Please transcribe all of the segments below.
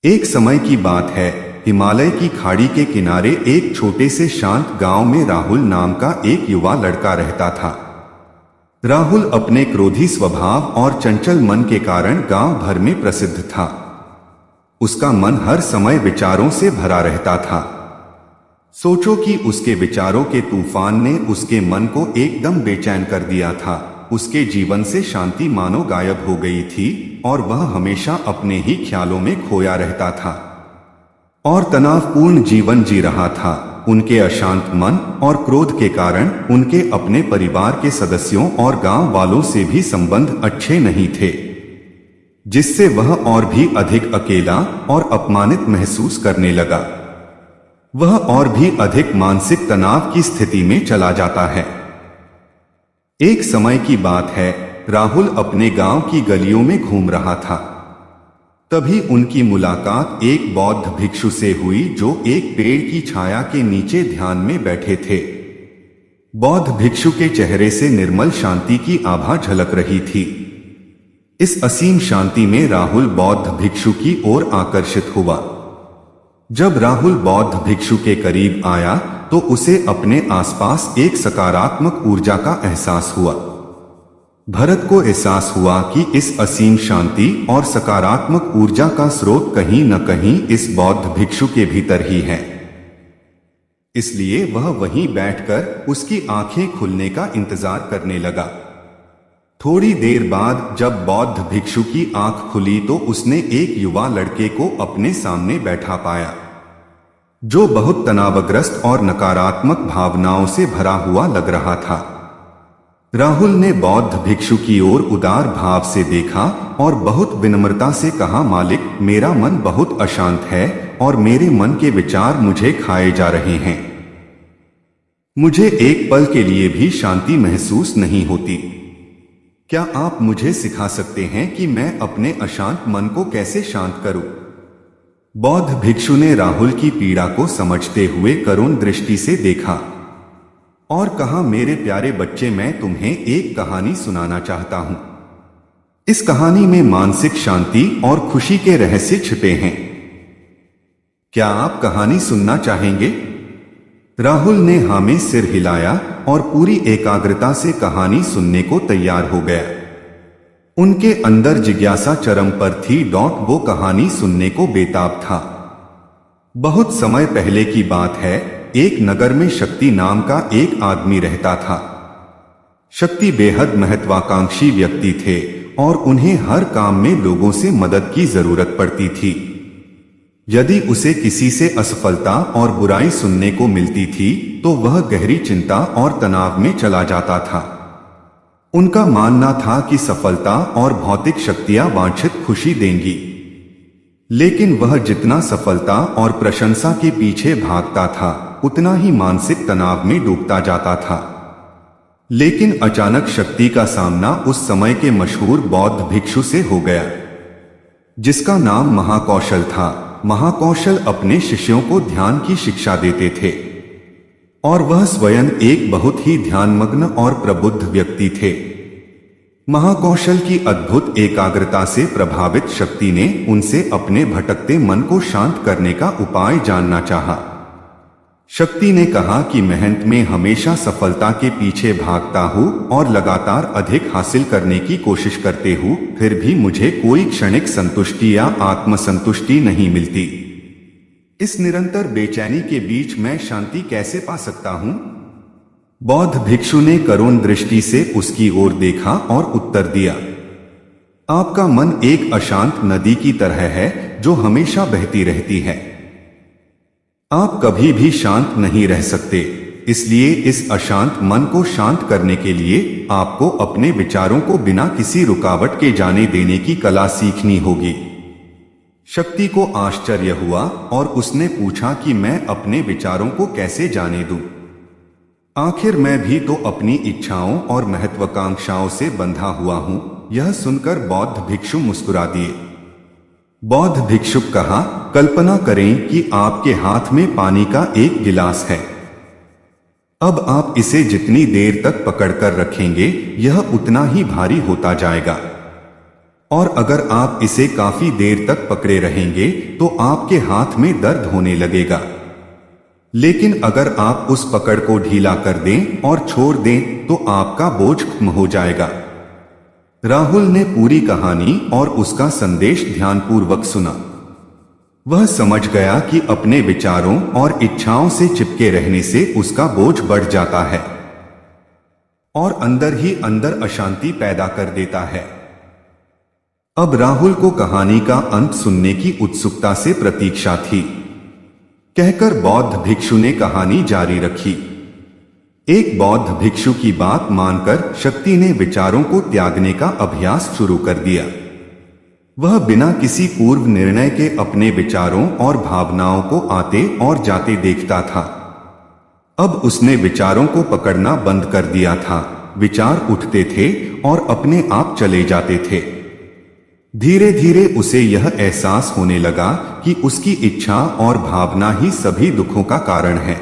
एक समय की बात है, हिमालय की खाड़ी के किनारे एक छोटे से शांत गांव में राहुल नाम का एक युवा लड़का रहता था। राहुल अपने क्रोधी स्वभाव और चंचल मन के कारण गांव भर में प्रसिद्ध था। उसका मन हर समय विचारों से भरा रहता था। सोचो कि उसके विचारों के तूफान ने उसके मन को एकदम बेचैन कर दिया था। उसके जीवन से शांति मानो गायब हो गई थी और वह हमेशा अपने ही ख्यालों में खोया रहता था और तनावपूर्ण जीवन जी रहा था। उनके अशांत मन और क्रोध के कारण उनके अपने परिवार के सदस्यों और गांव वालों से भी संबंध अच्छे नहीं थे, जिससे वह और भी अधिक अकेला और अपमानित महसूस करने लगा। वह और भी अधिक मानसिक तनाव की स्थिति में चला जाता है। एक समय की बात है, राहुल अपने गांव की गलियों में घूम रहा था। तभी उनकी मुलाकात एक बौद्ध भिक्षु से हुई जो एक पेड़ की छाया के नीचे ध्यान में बैठे थे। बौद्ध भिक्षु के चेहरे से निर्मल शांति की आभा झलक रही थी। इस असीम शांति में राहुल बौद्ध भिक्षु की ओर आकर्षित हुआ। जब राहुल बौद्ध भिक्षु के करीब आया तो उसे अपने आसपास एक सकारात्मक ऊर्जा का एहसास हुआ। भरत को एहसास हुआ कि इस असीम शांति और सकारात्मक ऊर्जा का स्रोत कहीं न कहीं इस बौद्ध भिक्षु के भीतर ही है। इसलिए वह वहीं बैठकर उसकी आंखें खुलने का इंतजार करने लगा। थोड़ी देर बाद जब बौद्ध भिक्षु की आंख खुली तो उसने एक युवा लड़के को अपने सामने बैठा पाया, जो बहुत तनावग्रस्त और नकारात्मक भावनाओं से भरा हुआ लग रहा था। राहुल ने बौद्ध भिक्षु की ओर उदार भाव से देखा और बहुत विनम्रता से कहा, मालिक, मेरा मन बहुत अशांत है और मेरे मन के विचार मुझे खाए जा रहे हैं। मुझे एक पल के लिए भी शांति महसूस नहीं होती। क्या आप मुझे सिखा सकते हैं कि मैं अपने अशांत मन को कैसे शांत करूं? बौद्ध भिक्षु ने राहुल की पीड़ा को समझते हुए करुण दृष्टि से देखा और कहा, मेरे प्यारे बच्चे, मैं तुम्हें एक कहानी सुनाना चाहता हूं। इस कहानी में मानसिक शांति और खुशी के रहस्य छिपे हैं। क्या आप कहानी सुनना चाहेंगे? राहुल ने हाँ में सिर हिलाया और पूरी एकाग्रता से कहानी सुनने को तैयार हो गया। उनके अंदर जिज्ञासा चरम पर थी। वो कहानी सुनने को बेताब था। बहुत समय पहले की बात है, एक नगर में शक्ति नाम का एक आदमी रहता था। शक्ति बेहद महत्वाकांक्षी व्यक्ति थे और उन्हें हर काम में लोगों से मदद की जरूरत पड़ती थी। यदि उसे किसी से असफलता और बुराई सुनने को मिलती थी तो वह गहरी चिंता और तनाव में चला जाता था। उनका मानना था कि सफलता और भौतिक शक्तियां वांछित खुशी देंगी, लेकिन वह जितना सफलता और प्रशंसा के पीछे भागता था उतना ही मानसिक तनाव में डूबता जाता था। लेकिन अचानक शक्ति का सामना उस समय के मशहूर बौद्ध भिक्षु से हो गया, जिसका नाम महाकौशल था। महाकौशल अपने शिष्यों को ध्यान की शिक्षा देते थे और वह स्वयं एक बहुत ही ध्यानमग्न और प्रबुद्ध व्यक्ति थे। महाकौशल की अद्भुत एकाग्रता से प्रभावित शक्ति ने उनसे अपने भटकते मन को शांत करने का उपाय जानना चाहा। शक्ति ने कहा कि मेहनत में हमेशा सफलता के पीछे भागता हूँ और लगातार अधिक हासिल करने की कोशिश करते हूँ, फिर भी मुझे कोई क्षणिक संतुष्टि या आत्मसंतुष्टि नहीं मिलती। इस निरंतर बेचैनी के बीच मैं शांति कैसे पा सकता हूँ? बौद्ध भिक्षु ने करुण दृष्टि से उसकी ओर देखा और उत्तर दिया, आपका मन एक अशांत नदी की तरह है जो हमेशा बहती रहती है। आप कभी भी शांत नहीं रह सकते। इसलिए इस अशांत मन को शांत करने के लिए आपको अपने विचारों को बिना किसी रुकावट के जाने देने की कला सीखनी होगी। शक्ति को आश्चर्य हुआ और उसने पूछा कि मैं अपने विचारों को कैसे जाने दूं? आखिर मैं भी तो अपनी इच्छाओं और महत्वाकांक्षाओं से बंधा हुआ हूं। यह सुनकर बौद्ध भिक्षु मुस्कुरा दिए। बौद्ध भिक्षुक कहा, कल्पना करें कि आपके हाथ में पानी का एक गिलास है। अब आप इसे जितनी देर तक पकड़कर रखेंगे यह उतना ही भारी होता जाएगा। और अगर आप इसे काफी देर तक पकड़े रहेंगे तो आपके हाथ में दर्द होने लगेगा। लेकिन अगर आप उस पकड़ को ढीला कर दें और छोड़ दें तो आपका बोझ कम हो जाएगा। राहुल ने पूरी कहानी और उसका संदेश ध्यानपूर्वक सुना। वह समझ गया कि अपने विचारों और इच्छाओं से चिपके रहने से उसका बोझ बढ़ जाता है और अंदर ही अंदर अशांति पैदा कर देता है। अब राहुल को कहानी का अंत सुनने की उत्सुकता से प्रतीक्षा थी। कहकर बौद्ध भिक्षु ने कहानी जारी रखी। एक बौद्ध भिक्षु की बात मानकर शक्ति ने विचारों को त्यागने का अभ्यास शुरू कर दिया। वह बिना किसी पूर्व निर्णय के अपने विचारों और भावनाओं को आते और जाते देखता था। अब उसने विचारों को पकड़ना बंद कर दिया था। विचार उठते थे और अपने आप चले जाते थे। धीरे धीरे उसे यह एहसास होने लगा कि उसकी इच्छा और भावना ही सभी दुखों का कारण है।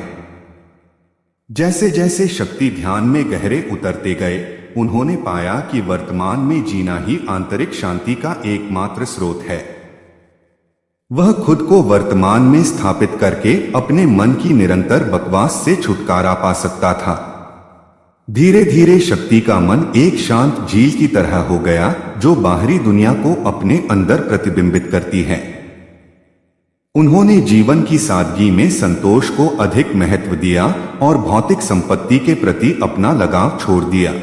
जैसे जैसे शक्ति ध्यान में गहरे उतरते गए, उन्होंने पाया कि वर्तमान में जीना ही आंतरिक शांति का एकमात्र स्रोत है। वह खुद को वर्तमान में स्थापित करके अपने मन की निरंतर बकवास से छुटकारा पा सकता था। धीरे धीरे शक्ति का मन एक शांत झील की तरह हो गया जो बाहरी दुनिया को अपने अंदर प्रतिबिंबित करती है। उन्होंने जीवन की सादगी में संतोष को अधिक महत्व दिया और भौतिक संपत्ति के प्रति अपना लगाव छोड़ दिया।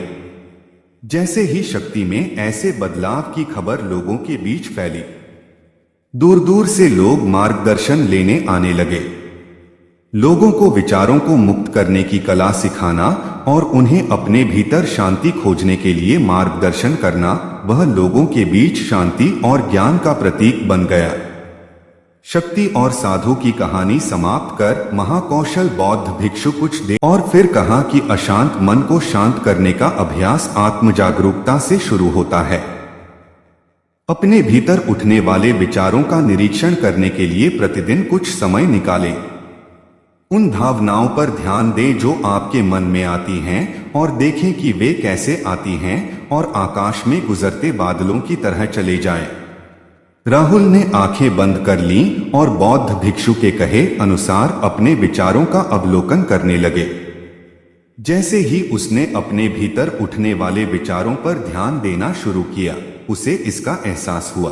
जैसे ही शक्ति में ऐसे बदलाव की खबर लोगों के बीच फैली, दूर दूर से लोग मार्गदर्शन लेने आने लगे। लोगों को विचारों को मुक्त करने की कला सिखाना और उन्हें अपने भीतर शांति खोजने के लिए मार्गदर्शन करना, वह लोगों के बीच शांति और ज्ञान का प्रतीक बन गया। शक्ति और साधु की कहानी समाप्त कर महाकौशल बौद्ध भिक्षु कुछ देर और फिर कहा कि अशांत मन को शांत करने का अभ्यास आत्म जागरूकता से शुरू होता है। अपने भीतर उठने वाले विचारों का निरीक्षण करने के लिए प्रतिदिन कुछ समय निकालें। उन भावनाओं पर ध्यान दें जो आपके मन में आती हैं और देखें कि वे कैसे आती हैं और आकाश में गुजरते बादलों की तरह चले जाएं। राहुल ने आंखें बंद कर लीं और बौद्ध भिक्षु के कहे अनुसार अपने विचारों का अवलोकन करने लगे। जैसे ही उसने अपने भीतर उठने वाले विचारों पर ध्यान देना शुरू किया, उसे इसका एहसास हुआ